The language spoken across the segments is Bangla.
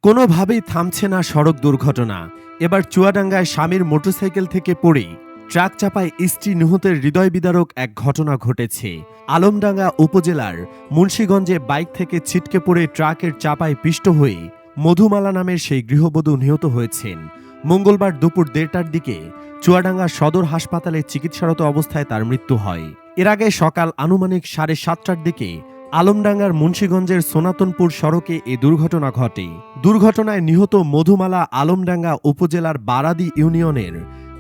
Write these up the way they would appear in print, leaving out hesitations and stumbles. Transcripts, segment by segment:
কোনোভাবেই থামছে না সড়ক দুর্ঘটনা। এবার চুয়াডাঙ্গায় স্বামীর মোটরসাইকেল থেকে পড়ে ট্রাক চাপায় স্ত্রী নিহতের হৃদয় বিদারক এক ঘটনা ঘটেছে। আলমডাঙ্গা উপজেলার মুন্সীগঞ্জে বাইক থেকে ছিটকে পড়ে ট্রাকের চাপায় পিষ্ট হয়ে মধুমালা নামের সেই গৃহবধূ নিহত হয়েছেন। মঙ্গলবার দুপুর ১:৩০টার দিকে চুয়াডাঙ্গা সদর হাসপাতালে চিকিৎসারত অবস্থায় তার মৃত্যু হয়। এর আগে সকাল আনুমানিক ৭:৩০টার দিকে আলমডাঙ্গার মুন্সীগঞ্জের সোনাতনপুর সড়কে এ দুর্ঘটনা ঘটে। দুর্ঘটনায় নিহত মধুমালা আলমডাঙ্গা উপজেলার বারাদি ইউনিয়নের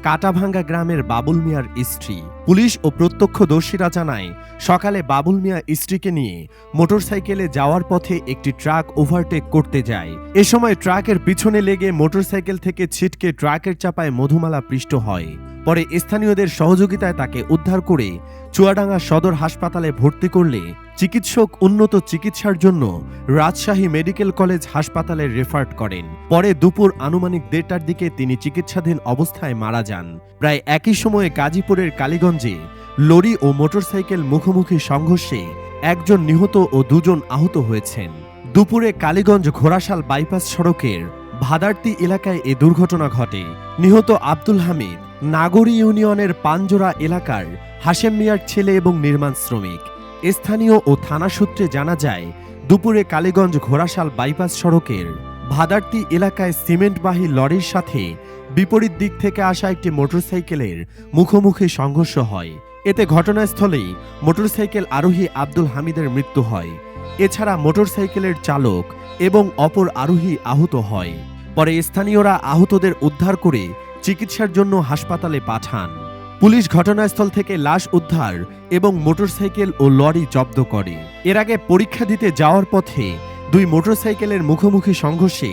কাটাভাঙ্গা গ্রামের বাবুল মিয়ার স্ত্রী। পুলিশ ও প্রত্যক্ষদর্শীরা জানায়, সকালে বাবুল মিয়া স্ত্রীকে নিয়ে মোটরসাইকেলে যাওয়ার পথে একটি ট্রাক ওভারটেক করতে যায়। এ সময় ট্রাকের পিছনে লেগে মোটরসাইকেল থেকে ছিটকে ট্রাকের চাপায় মধুমালা পৃষ্ঠ হয়। পরে স্থানীয়দের সহযোগিতায় তাকে উদ্ধার করে চুয়াডাঙ্গা সদর হাসপাতালে ভর্তি করলে চিকিৎসক উন্নত চিকিৎসার জন্য রাজশাহী মেডিকেল কলেজ হাসপাতালে রেফার করেন। পরে দুপুর আনুমানিক ১:৩০টার দিকে তিনি চিকিৎসাধীন অবস্থায় মারা যান। প্রায় একই সময়ে গাজীপুরের কালীগঞ্জে লরি ও মোটরসাইকেল মুখোমুখি সংঘর্ষে একজন নিহত ও দুজন আহত হয়েছেন। দুপুরে কালীগঞ্জ ঘোড়াশাল বাইপাস সড়কের ভাদার্তি এলাকায় এ দুর্ঘটনা ঘটে। নিহত আব্দুল হামিদ নাগরী ইউনিয়নের পানজোড়া এলাকার হাশেম মিয়ার ছেলে এবং নির্মাণ শ্রমিক। স্থানীয় ও থানা সূত্রে জানা যায়, দুপুরে কালীগঞ্জ ঘোড়াশাল বাইপাস সড়কের ভাদার্তি এলাকায় সিমেন্টবাহী লরির সাথে বিপরীত দিক থেকে আসা একটি মোটরসাইকেলের মুখোমুখি সংঘর্ষ হয়। এতে ঘটনাস্থলেই মোটরসাইকেল আরোহী আব্দুল হামিদের মৃত্যু হয়। এছাড়া মোটরসাইকেলের চালক এবং অপর আরোহী আহত হয়। পরে স্থানীয়রা আহতদের উদ্ধার করে চিকিৎসার জন্য হাসপাতালে পাঠান। পুলিশ ঘটনাস্থল থেকে লাশ উদ্ধার এবং মোটরসাইকেল ও লরি জব্দ করে। এর আগে পরীক্ষা দিতে যাওয়ার পথে দুই মোটরসাইকেলের মুখোমুখি সংঘর্ষে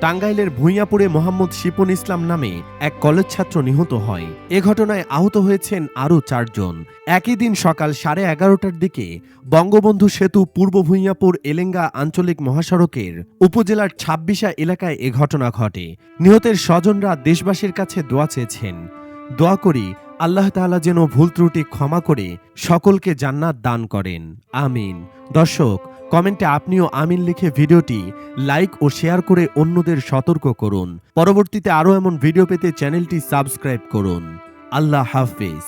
টাঙ্গাইলের ভূঁইয়াপুরে মোহাম্মদ শিপন ইসলাম নামে এক কলেজ ছাত্র নিহত হয়। এ ঘটনায় আহত হয়েছেন আরও ৪ জন। একই দিন সকাল 11:30টার দিকে বঙ্গবন্ধু সেতু পূর্ব ভূঁইয়াপুর এলেঙ্গা আঞ্চলিক মহাসড়কের উপজেলার ২৬ এলাকায় এ ঘটনা ঘটে। নিহতের স্বজনরা দেশবাসীর কাছে দোয়া চেয়েছেন। দোয়া করি আল্লাহ তাআলা যেন ভুল ত্রুটি ক্ষমা করে সকলকে জান্নাত দান করেন, আমিন। দর্শক, কমেন্টে আপনিও আমিন লিখে ভিডিওটি লাইক ও শেয়ার করে অন্যদের সতর্ক করুন। পরবর্তীতে আরও এমন ভিডিও পেতে চ্যানেলটি সাবস্ক্রাইব করুন। আল্লাহ হাফেজ।